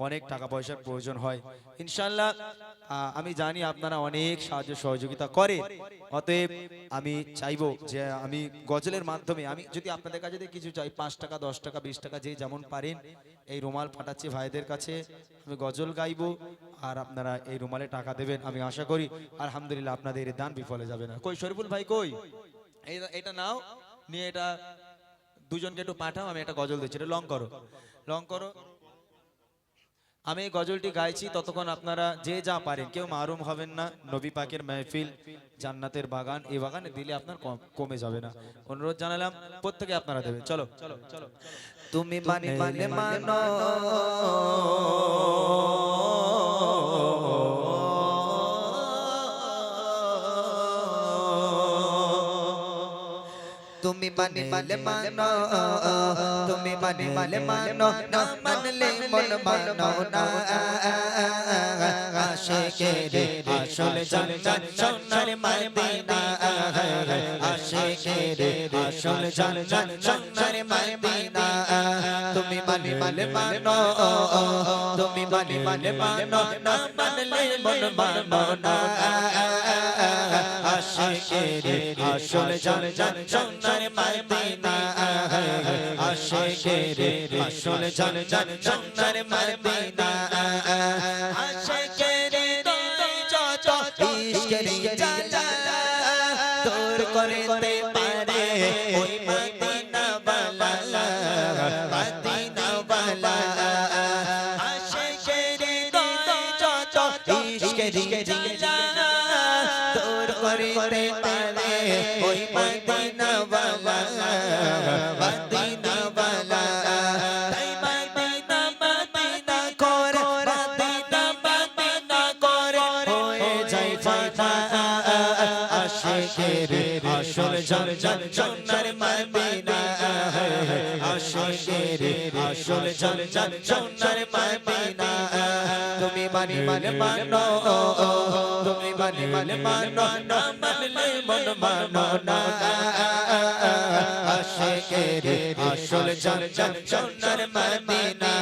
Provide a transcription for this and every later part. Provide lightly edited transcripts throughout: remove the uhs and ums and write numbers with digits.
অনেক টাকা পয়সার প্রয়োজন হয়। ইনশাআল্লাহ আমি জানি আপনারা অনেক সাহায্য সহযোগিতা করেন, অতএব আমি চাইবো যে আমি গজলের মাধ্যমে আমি যদি আপনাদের কাছে যদি কিছু চাই, 5 টাকা 10 টাকা 20 টাকা যে যেমন পারেন, এই রুমাল ফাটাচ্ছি ভাইদের কাছে, আমি গজল গাইবো আর আপনারা এই রুমালে টাকা দেবেন। আমি আশা করি আলহামদুলিল্লাহ আপনাদের এই দান বিফলে যাবে না। কই শরীফুল ভাই কই, এটা নাও, নিয়ে এটা দুজনকে একটু পাঠাও, আমি একটা গজল দিচ্ছি, এটা লং করো, লং করো। আমি এই গজলটি গাইছি, ততক্ষণ আপনারা যে যা পারেন, কেউ মারুম হবেন না। নবী পাকের মেহফিল, জান্নাতের বাগান, এই বাগানে দিলে আপনার কমে যাবে না। অনুরোধ জানালাম, প্রত্যেকে আপনারা দেবেন। চলো চলো চলো। তুমি মানিলে মানো, তুমি মানিলে মানো, তুমি মানিলে মানো, না মানলে মন মানো না। আশিকের আসল জান্নাত সোনার মদিনা, আশিকের আসল জান্নাত সোনার মদিনা। তুমি মানিলে মানো, তুমি মানিলে মানো, না মানলে মন মানো না। আশিকের আসল জান্নাত সোনার মদিনা, আশিকের আসল জান্নাত সোনার মদিনা। আশিকের যত ইশকের জ্বালা দূর করতে পারে ওই মদিনা ওয়ালা, মদিনা ওয়ালা। আশিকের যত ইশকের জ্বালা দূর করতে পারে ওই মদিনা ওয়ালা, মদিনা ওয়ালা। তাই মদিনা মদিনা করে, মদিনা মদিনা করে হয়ে যায় ফানা। আশিকের আসল জান্নাত সোনার মদিনা, আশিকের আসল জান্নাত সোনার মদিনা। তুমি মানিলে মানো, তুমি মানিলে মানো, না মানলে মন মানো না। আশিকের আসল জান্নাত সোনার মদিনা,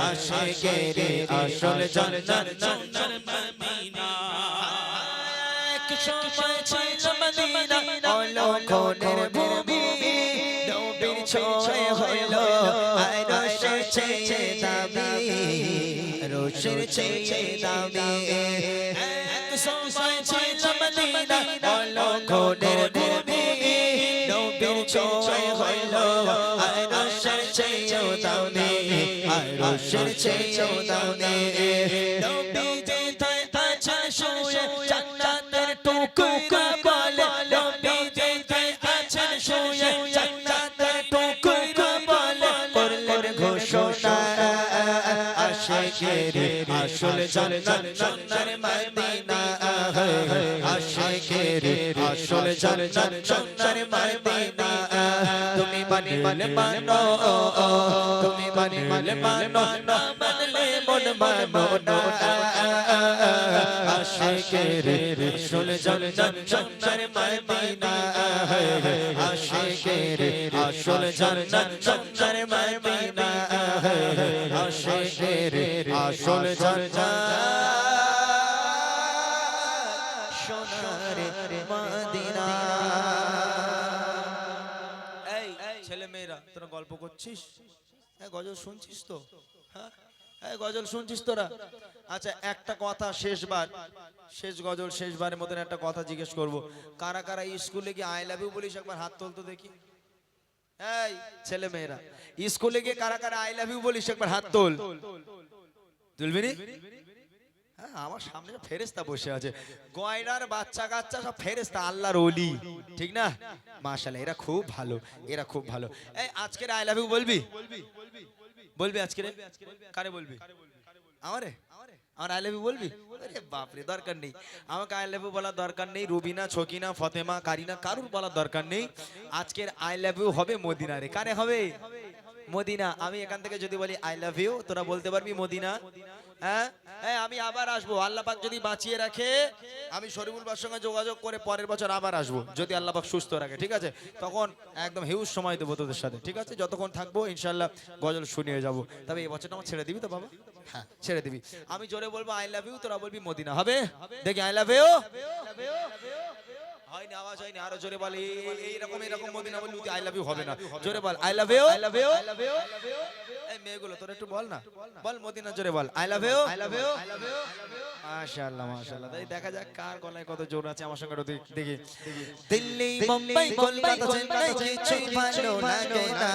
আশিকের আসল জান্নাত সোনার মদিনা। এক সময় ছিল মদিনা অলক্ষণের ভূমি, নবীর ছোঁয়া হলো আর রোশের চেয়ে দামি, রোশের চেয়ে দামি। এক সময় ছিল মদিনা অলক্ষণের ভূমি, নবীর ছোঁয়া হলো আর রোশের চেয়ে দামি, আর রোশের চেয়ে দামি। নবী যেথায় আছেন শুয়ে জান্নাতের টুকরা বলে, নবী যেথায় আছেন শুয়ে জান্নাতের টুকরা বলে করলেন ঘোষণা। আশিকের আসল জান্নাত সোনার মদিনা, আশিকের আসল জান্নাত সোনার মদিনা। তুমি মানিলে মানো, তুমি মানিলে মানো, না মানলে মন মানো না। আশিকের আসল জান্নাত সোনার মদিনা, আশিকের আসল জান্নাত সোনার মদিনা, আশিকের আসল জান্নাত সোনার মদিনা। এই ছেলে মেয়েরা, তোরা গল্প করছিস? হ্যাঁ, গজল শুনছিস তো? হ্যাঁ, গজল শুনছিস তোরা? আচ্ছা, একটা কথা শেষবার, শেষ গজল শেষবারের মতন একটা কথা জিজ্ঞেস করব, কারা কারা স্কুলে গিয়ে আই লাভ ইউ বলিস? একবার হাত তোল তো দেখি। এই ছেলে মেয়েরা, স্কুলে গিয়ে কারা কারা আই লাভ ইউ বলিস? একবার হাত তোল। তুলবি নি? হ্যাঁ, আমার সামনে ফেরেশতা বসে আছে, গয়নার বাচ্চা কাচ্চা সব ফেরেশতা, আল্লাহর ওলি, ঠিক না? মাশাআল্লাহ, এরা খুব ভালো, এরা খুব ভালো। এই আজকের আই লাভ ইউ বলবি? বলবি আজকে? কারে বলবি? আমারে? আমার আই লাভ ইউ বলবি? আরে বাপ রে, দরকার নেই আমাকে আই লাভ ইউ বলার দরকার নেই। রুবিনা, ছকিনা, ফতেমা, কারিনা কারুর বলার দরকার নেই। আজকের আই লাভ ইউ হবে মদিনারে। কারে হবে? মদিনা। আমি এখান থেকে যদি বলি আই লাভ ইউ, তোরা বলতে পারবি মদিনা? হ্যাঁ হ্যাঁ, আমি আবার আসবো, আল্লাহ পাক যদি বাঁচিয়ে রাখে। আমি শরীফুল ভাইয়ের সঙ্গে যোগাযোগ করে পরের বছর আবার আসবো, যদি আল্লাহ পাক সুস্থ রাখে, ঠিক আছে? তখন একদম হিউজ সময় দেবো তোদের সাথে, ঠিক আছে? যতক্ষণ থাকবো ইনশাল্লাহ গজল শুনিয়ে যাবো। তবে এই বছরটা আমার ছেড়ে দিবি তো বাবা? হ্যাঁ ছেড়ে দিবি। আমি জোরে বলবো আই লাভ ইউ, তোরা বলবি মদিনা, হবে? দেখি আই লাভ ইউ হয়নি, আওয়াজ হয়নি, আরো জোরে বল। এইরকম এরকম মদিনা বললি আই লাভ ইউ হবে না। জোরে বল I love you, I love you, I love you. এই মেয়েগুলো তোরা একটু বল না, বল মদিনা জোরে বল I love you, I love you, I love you. মাশাআল্লাহ মাশাআল্লাহ। তাই দেখা যাক কার গলায় কত জোর আছে। আমার সঙ্গে দেখি। দিল্লি মুম্বাই কলকাতা চেন্নাই কিছুই ভালো লাগে না।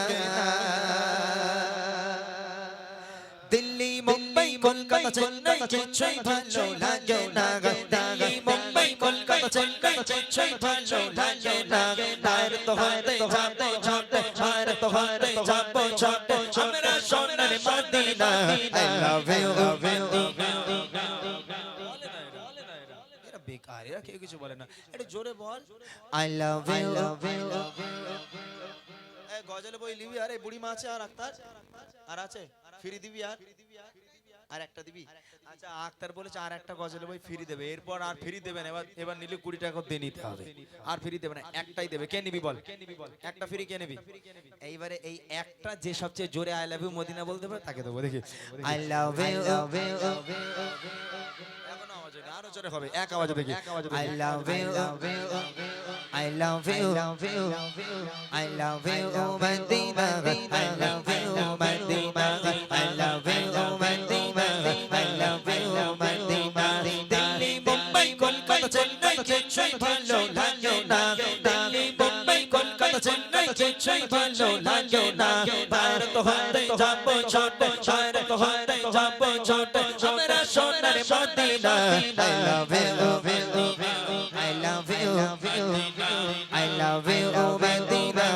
দিল্লি মুম্বাই কলকাতা চেন্নাই কিছুই ভালো লাগে না। দিল্লি মুম্বাই কলকাতা চেন্নাই কিছুই ভালো লাগে না। আর তো হতে যাবো ছোটে, আর তো হতে যাবো ছোটে, আমরা সোনার মদিনা। আই লাভ ইউ, এরা বেকার, এরা কেউ কিছু বলে না। এটা জোরে বল আই লাভ ইউ। গজলে বই লিবি? আরে বুড়ি মা আছে আর আক্তার আর আছে, ফ্রি দিবি? আর একটা দিবি? আচ্ছা আক্তার বলেছে আর একটা গজলে বই ফ্রি দেবে, এরপর আর ফ্রি দেবেন। এবার নিলে 20 টাকা দিয়ে নিতে হবে, আর ফ্রি দেবে না, একটাই দেবে। কে নিবি বল? একটা ফ্রি কে নিবি? এইবারে এই একটা যে সবচেয়ে জোরে আই লাভ ইউ মদিনা বলতে পারে তাকে দেবো। দেখি আই লাভ ইউ। এখনো আওয়াজ হয়নি, আরো জোরে হবে, এক আওয়াজে দেখি I love you, I love you, I love you, Madina, I love you, Madina, I love you, Madina, I love you, Madina. Delhi, Mumbai, Kolkata, Chennai, কিছুই ভালো লাগে না। Delhi, Mumbai, Kolkata, Chennai, কিছুই ভালো লাগে না। ভারত হতে যাবো ছোটে, ভারত হতে যাবো ছোটে, আমরা সোনার Medina. I love you, I love you, I love you, Madina,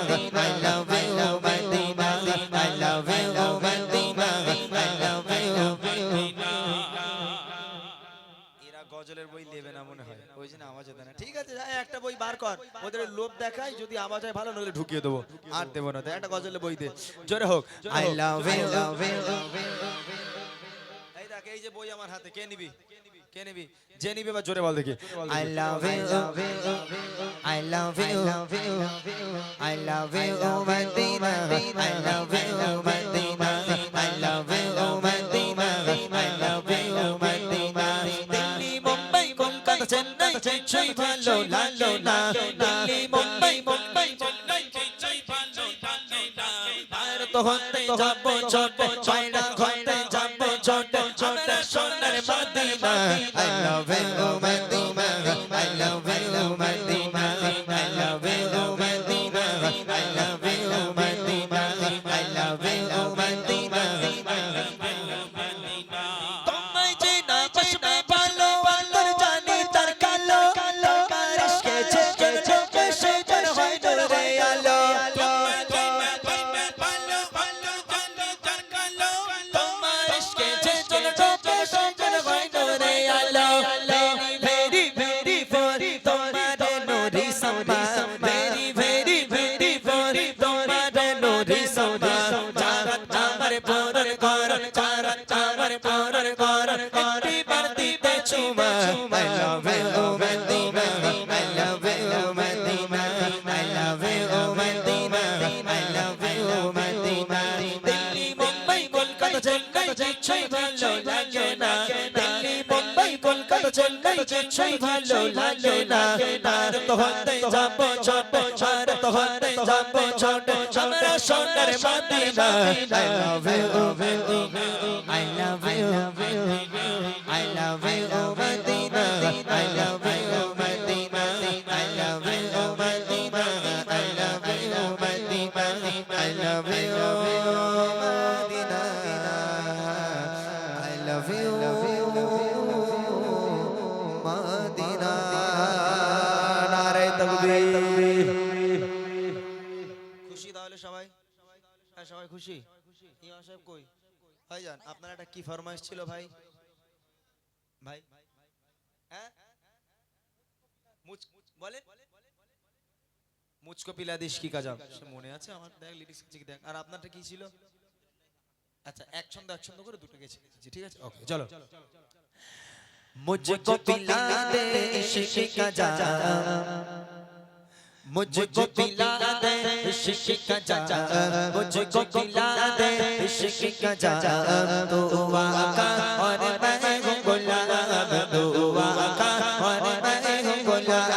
I love you, Madina, I love you, Madina, I love you, Madina. এরা গজলের বই নেবে না মনে হয়, ওই জন্য আওয়াজ দেয় না। ঠিক আছে, যাই একটা বই বার কর, ওদের লোভ দেখাই, যদি আওয়াজ হয় ভালো, নইলে ঢুকিয়ে দেবো, আর দেবো না। একটা গজলের বই দে, জোরে হোক I love you। এই দেখ, এই যে বই আমার হাতে, কে নিবি? কে নিবি? যে নিবি বা জোরে বল দেখি I love you, I love you, I love you, Madina, I love you, Madina, I love you, Madina, I love you, Madina. Delhi, Mumbai, Kolkata, Chennai, কিছুই ভালো লাগে না। Delhi, Mumbai, Chennai, কিছুই ভালো লাগে না। ভারত হতে যাবো ছোটে, চায়না হতে যাবো ছোটে, আমরা সোনার Medina. I love you, Madina, I love you, Madina, I love you, Madina, I love you, Madina, I love you, Madina, তোমায় চেনা বসবে ভালো, অন্তর জানি তার কালো, তোমার ইশকে ছেচর চোখে সেজর হয় নূরে আলো। তোমায় চেনা বসবে ভালো, অন্তর জানি তার কালো, তোমার ইশকে ছেচর চোখে সেজর হয় নূরে আলো। Very, very, very, তোমার নূরি সম্মা, very, very, very, very, তোমার নূরি সম্মা। জাগাত আমার পরর কর, জাগাত আমার পরর কর, একটিবার দিতে চুমা। I love you, Madina, I love you, Madina, I love you, Madina, I love you, Madina. Delhi, Mumbai, Kolkata, Chennai, কিছুই ভালো লাগে না। Delhi, Mumbai, Kolkata, Chennai, কিছুই ভালো লাগে না। ভারত হতে যাবো ছোটে, ভারত হতে যাবো ছোটে, আমরা সোনার Medina. I love you, I love you, I love you, Madina, I love you, Madina, I love you, Madina, I love you, Madina, I love you, Madina, I love you, Madina। নারে তাকবীর। খুশি তাহলে সবাই? হ্যাঁ সবাই খুশি? ইমাম সাহেব কই? ভাইজান আপনার একটা কি ফরমাইশ ছিল ভাই? ভাই হ্যাঁ বলেন। মুচকো পিলা দিস কি কাজা সে মনে আছে আমার, দেখ লিরিক্স কি দেখ। আর আপনারটা কি ছিল? আচ্ছা এক ছন্দ করে দুটো গেছে, ঠিক আছে ওকে চলো। मुझको पिला दे इश्क का जाम, मुझको पिला दे इश्क का जाम, मुझको पिला दे इश्क का जाम, तो आका और मैं हूँ गुलाम, तो आका और मैं हूँ गुलाम,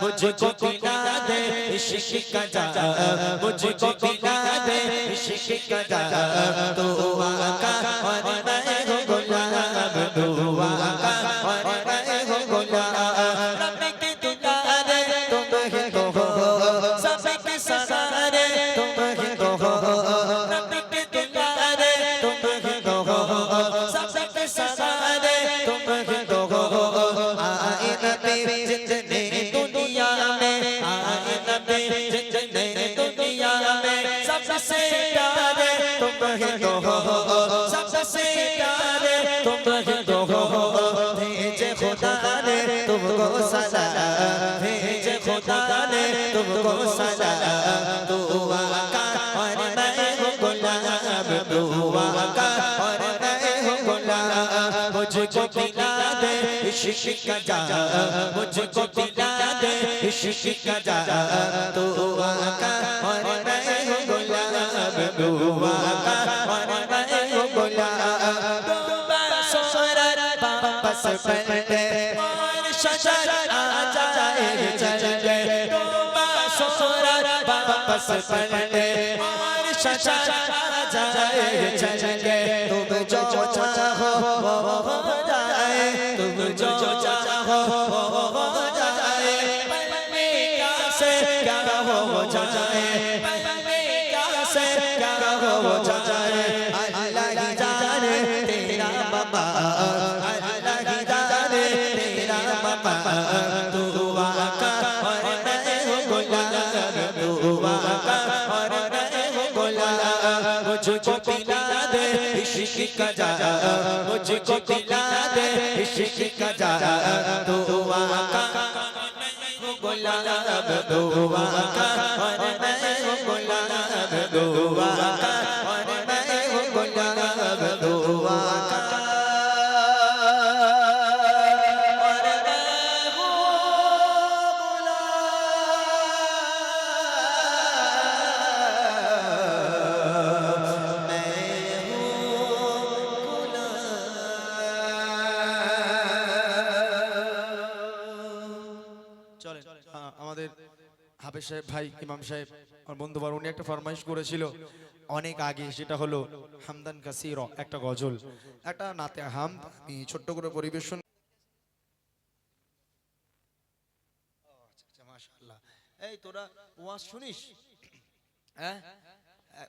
मुझको पिला दे इश्क का जाम, मुझको पिला दे इश्क का जाम, तो आका और मैं हूँ गुलाम, तो आका और मैं हूँ गुलाम, रब के दुलारे तुम ही तो हो, सबके सहारे तुम ही तो हो, रब के दुलारे तुम ही तो हो, सबके सहारे तुम ही तो हो, आए नबी जितने दुनिया में, आए नबी जितने दुनिया में, सबसे प्यारे तुम ही तो हो, सबसे प्यारे तुम ही तो हो, भेजे खुदा ने तुमको सलाम, भेजे खुदा ने तुमको सलाम, तू आका और मैं हूँ गुलाम, तू आका और मैं हूँ गुलाम, मुझको पिला दे इश्क का जाम, मुझको पिला दे इश्क का जाम, तू आका और मैं हूँ गुलाम, तू आका और मैं हूँ गुलाम, वापस पलटे और शशर आ जाए चल गए, वापस पलटे और शशर आ जाए चल गए, तुम जो चाहो वो हो जाए, तुम जो चाहो वो हो जाए, पल में क्या से क्या हो जाए, पल में क्या से क्या हो जाए, अल्लाह ही जाने तेरा बाबा, अल्लाह ही जाने तेरा बाबा, तू आका और मैं हूँ गुलाम, तू आका और मैं हूँ गुलाम, मुझको पिला दे इश्क का जाम, मुझको पिला दे इश्क का जाम, तू आका और मैं हूँ गुलाम, तू आका और मैं हूँ गुलाम, तू आका और मैं हूँ गुलाम, तू आका और मैं हूँ गुलाम, मैं हूँ गुलाम। চলেন আমাদের হাফেজ সাহেব ভাই ইমাম সাহেব আমার বন্ধু বার উনি একটা ফরমাইশ করেছিল অনেক আগে, সেটা হলো হামদান কাসির একটা গজল, একটা নাতে হামদ আমি ছোট্ট করে পরিবেশন। আচ্ছা মাশাআল্লাহ। এই তোরা ওয়াজ শুনিস? হ্যাঁ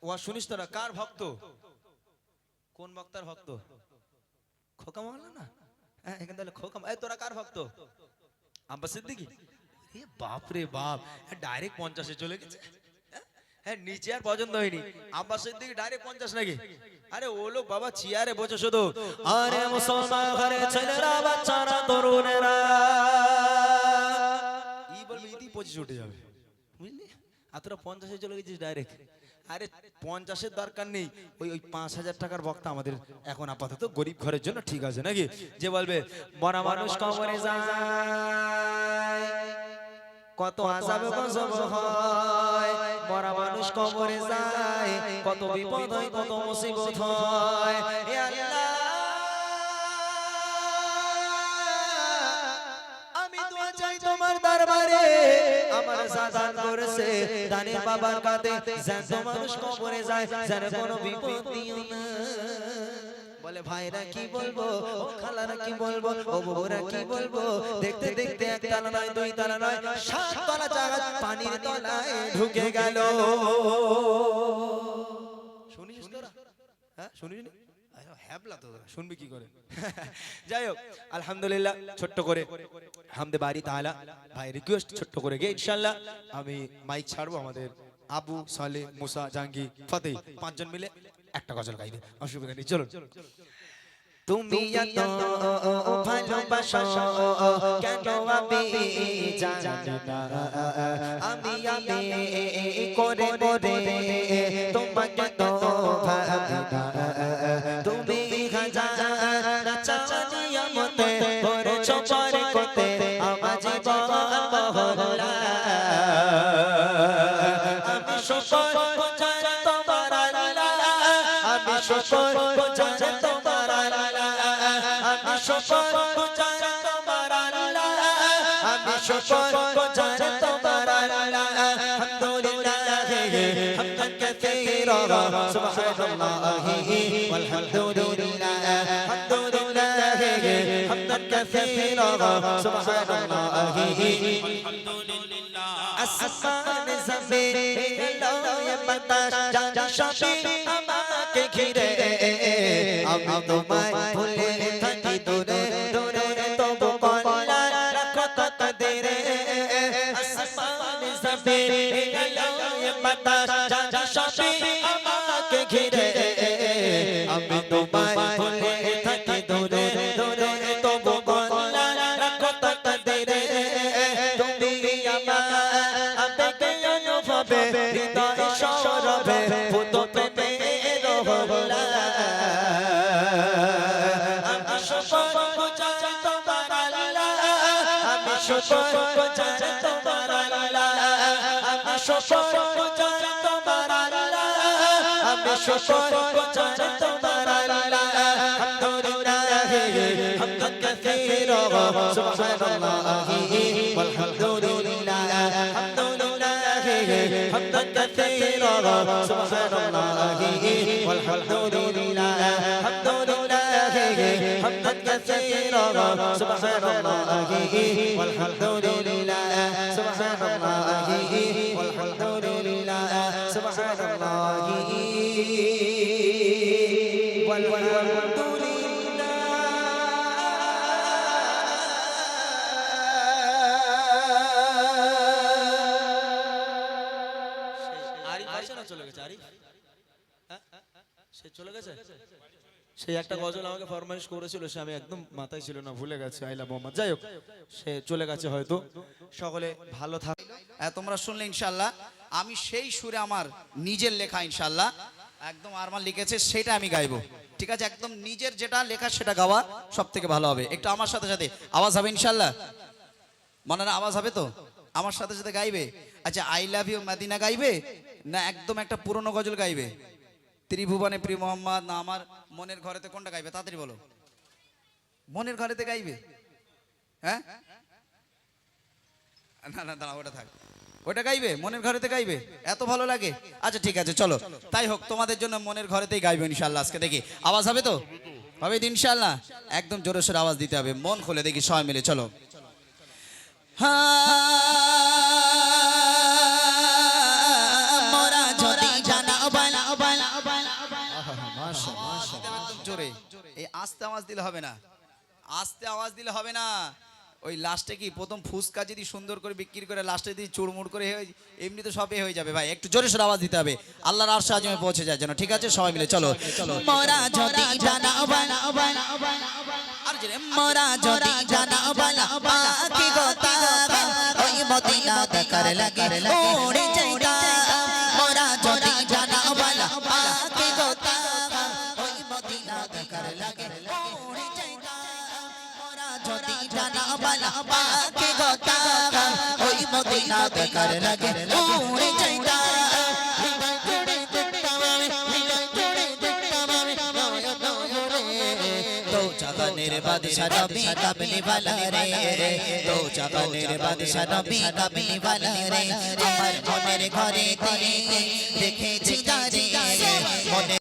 ওয়াজ শুনিস তোরা? কার ভক্ত? কোন বক্তার ভক্ত? খোকা মাওলানা? হ্যাঁ এখানে তাহলে খোকা। এই তোরা কার ভক্ত? আব্বাস সিদ্দিকী? এ বাপ রে বাপ, ডাইরেক্ট 50-এ চলে গেছে। হ্যাঁ নিচে আর পছন্দ হয়নি, আব্বাস সিদ্দিকী ডাইরেক্ট 50 নাকি? আরে ও লোক বাবা চেয়ারে বসে শুধু আরে মুসলমান ঘরে ছেলেরা বাচ্চারা তরুণেরা ই বলবে ইতি 25 উঠে যাবে, বুঝলি? আর তোরা 50-এ চলে গেছিস ডাইরেক্ট। আরে 50-এর দরকার নেই, ওই 5,000 টাকার বক্তা আমাদের এখন আপাতত গরিব ঘরের জন্য ঠিক আছে নাকি? যে বলবে মরা মানুষ কবরে যায়, কত আযাব গজব হয়, মরা মানুষ কবরে যায়, কত বিপদ হয়, কত মুসিবত হয়, হে আল্লাহ আমি দোয়া চাই তোমার দরবারে, আমার সাজান করেছে দানের বাবার কাঁধে, জ্যান্ত মানুষ কবরে যায়, যেন কোনো বিপদ দিও না। বলে ভাইরা কি বলবো, ও খালারা কি বলবো, ও বউরা কি বলবো, দেখতে দেখতে এক তালা নয়, দুই তালা নয়, 7 তলা জাহাজ পানির তলায় ঢুকে গেল। শুনিস তোরা? হ্যাঁ শুনিস না? হ্যাবলা তো তোরা শুনবি কি করে? যাই হোক আলহামদুলিল্লাহ, ছোট্ট করে হামদে বারি তাআলা ভাই রিকোয়েস্ট ছোট্ট করে গে ইনশাআল্লাহ আমি মাইক ছাড়বো। আমাদের আবু সালে মুসা জাঙ্গি ফতেহ 5 জন মিলে একটা গজল গাইবে, অসুবিধা নেই। চলুন। তুমি এত ভালোবাসো কেন আমি জানি না আমি করে করে তোমাকে তো ভাবি না তুমি হাজার চাচানিয়া মতে করেছো পরে করতে আমার জীবন মহল্লা আমি শুকর গুজার তোমার আল্লাহ আমি শুকর গুজার তোমার আল্লাহ আমি শুকর গুজার তোমার আল্লাহ আমি শুকর গুজার তোমার আল্লাহ আলহামদুলিল্লাহ হামদান কাসীরা সুবহানাল্লাহি ওয়ালহামদুলিল্লাহ আলহামদুলিল্লাহ হামদান কাসীরা সুবহানাল্লাহি আলহামদুলিল্লাহ আসমান জমিন লয়ে বাতাস জানি সবই আমাকে ঘিরে আমি তোমায় ভুলে থাকি দূরে দূরে তবু কল্লা রাখো তাকদীরে আসমান জমিন লয়ে বাতাস জানি সবই আমাকে ঘিরে আমি তোমায় ভুলে থাকি দূরে দূরে তবু কল্লা রাখো তাকদীরে তুমি আমার আবেগে অনুভবে হৃদয় সৌরভে ভূত প্রেমের হলা আমি শুকর গুজার তোমার আল্লাহ আমি শুকর গুজার তোমার আল্লাহ আমি শুকর গুজার তোমার আল্লাহ আমি শুকর গুজার তোমার আল্লাহ আলহামদুলিল্লাহ হামদান কাসীরা সুবহানাল্লাহি ওয়ালহামদুলিল্লাহ আলহামদুলিল্লাহ হামদান কাসীরা সুবহানাল্লাহি ওয়ালহামদুলিল্লাহ আলহামদুলিল্লাহ হামদান কাসীরা সুবহানাল্লাহি ওয়ালহামদুলিল্লাহ সুবহানাল্লাহি ওয়ালহামদুলিল্লাহ সুবহানাল্লাহি চলে গেছে আরিফ সে চলে গেছে সেই একটা গজল আমাকে ফরমাইশ করেছিল সে আমি একদম মাথায় ছিল না ভুলে গেছে আইলা মোহাম্মদ যাই হোক সে চলে গেছে হয়তো সকলে ভালো থাক তোমরা শুনলে ইনশাআল্লাহ আমি সেই সুরে আমার নিজের লেখা ইনশাআল্লাহ একদম আরমান লিখেছে সেটা আমি গাইবো ঠিক আছে একদম নিজের যেটা লেখা সেটা গাওয়া সবথেকে ভালো হবে একটু আমার সাথে সাথে আওয়াজ হবে ইনশাআল্লাহ মনে না আওয়াজ হবে তো আমার সাথে সাথে গাইবে আচ্ছা আই লাভ ইউ মদিনা গাইবে না একদম একটা পুরনো গজল গাইবে ত্রিভুবনে প্রিয় মোহাম্মদ না আমার মনের ঘরেতে কোনটা গাইবে তাড়াতাড়ি বলো মনের ঘরেতে গাইবে হ্যাঁ না না দাঁড়া ওটা থাক ওটা গাইবে মনের ঘরেতে গাইবে এত ভালো লাগে আচ্ছা ঠিক আছে চলো তাই হোক তোমাদের জন্য মনের ঘরেতেই গাইবে ইনশাআল্লাহ আজকে দেখি আওয়াজ হবে তো হবে ইনশাআল্লাহ একদম জোরে সোরে আওয়াজ দিতে হবে মন খুলে দেখি সবাই মিলে চলো মোরা যদি জানা বালা বালা একদম জোরে এই আস্তে আওয়াজ দিলে হবে না আস্তে আওয়াজ দিলে হবে না ওই লাস্টে কি প্রথম ফুসকা যদি সুন্দর করে বিক্রি করে লাস্টে যদি চুড়মুড় করে এমনি তো সবই হয়ে যাবে ভাই একটু জোরে সোরে আওয়াজ দিতে হবে আল্লাহর আরশে আজমে পৌঁছে যায় যেন ঠিক আছে সবাই মিলে চলো চলো মোরা যদি জানা বালা বালা আর জোরে মোরা যদি জানা বালা বাকি গোতা ওই মদিনা দেখার লাগে ওড়ে যাইতা মোরা যদি জানা বালা বাকি গোতা ওই মদিনা দেখার লাগে ওড়ে যাইতা মোরা যদি জানা বালা বাকি গোতা ওই মদিনা দেখার লাগে ওড়ে যাইতা জাগানের বাদশা নবী কামলি वाला রে তো জাগানের বাদশা নবী কামলি वाला রে আমার মনের ঘরে দেখেছি যারে মনে